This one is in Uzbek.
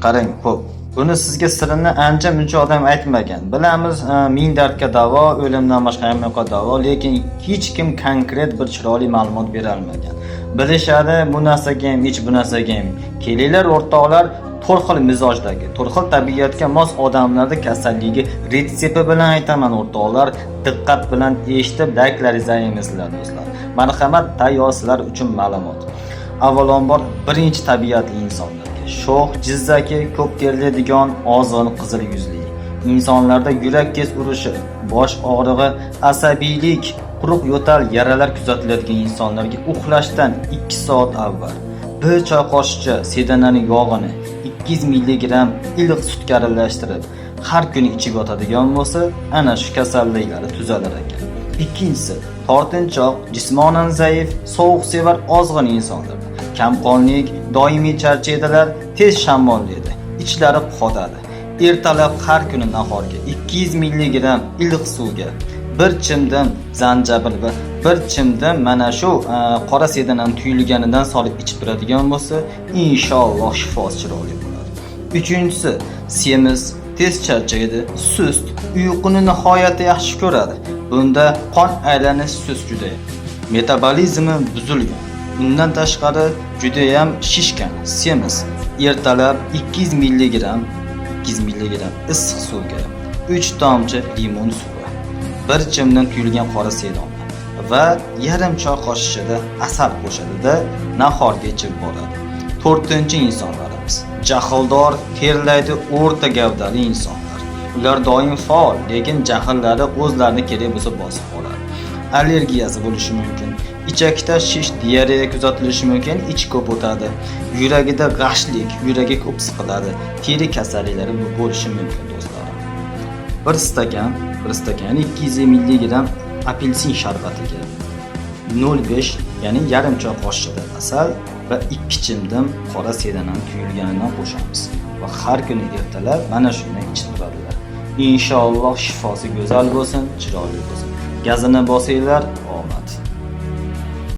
Qarang, xo'p. Buni sizga sirini ancha-muncha odam aytmagan. Bilamiz, ming dardga davo, o'limdan boshqa ham yo'q davo, lekin hech kim konkret bir chiroyli ma'lumot bera olmagan. Bilishadi, bu narsaga ham, hech bu narsaga ham. Kelinglar o'rtoqlar, to'rt xil mizojdagi, to'rt xil tabiatga mos odamlarda kasalligi retsepti bilan aytaman o'rtoqlar. Diqqat bilan eshitib, like'laringizni ayamaysizlar do'stlar. Marhamat, tayyor sizlar uchun ma'lumot. Avvalambor birinchi tabiatli insonlarga sho'x, jizzaki, ko'p terlaydigan, ozg'in, qizil yuzli. Insonlarda yurak tez urishi, bosh og'rig'i, asabiylik, quruq yo'tal, yaralar kuzatiladigan insonlarga uxlashdan 2 soat avval bir choy qoshiqcha sedananing yog'ini 200 mg iliq sutga aralashtirib har kuni ichib yotadigan bo'lsa, ana shu kasalliklari tuzalar ekan. Ikkinchisi, tortinchoq, jismonan zaif, sovuqsevar ozg'in insonlar. Kamqonlik, doimiy charchaydilar, tez shamollaydi, ichlari qotadi. Ertalab har kuni nahorga 200 mg iliq suvga bir chimdim zanjabil va bir chimdim mana shu qora sedanan tuyulganidan solib ichib turadigan bo'lsa, inshaalloh shifosi chiroyli bo'ladi. Uchinchisi, semiz, tez charchaydi, sust, uyquni nihoyatda yaxshi ko'radi. Bunda qon aylanish sust juda. Metabolizmi buzilgan. Bundan tashqari juda ham shishgan, semiz. Ertalab 200 mg issiq suvga 3 tomchi limon suvi, bir chimdan tuyulgan qora sedon va yarim choy qoshiqchada asal qo'shadida nahorga ichib boradi. To'rtinchi insonlarimiz jahldor, terlaydi, o'rta gavdali insonlar. Ular doim faol, lekin jahllari o'zlarini kerak bo'lsa bosib qoladi. Allergiyasi bo'lishi mumkin. Ichakda shish, diareya kuzatilishi mumkin, ich ko'p o'tadi. Yuragida g'ashlik, yuragi ko'p siqiladi. Teri kasalliklari bo'lishi mumkin do'stlarim. Bir stakan 200 mg apelsin sharbatiga 0,5 ya'ni yarim choy qoshiqda asal va 2 chimdim qora sedanan tuyulganidan qo'shamiz va har kuni ertalab mana shunday ichib turadilar. Inshaalloh shifosi go'zal bo'lsin, chiroyli bo'lsin. Gazini bosinglar, omad.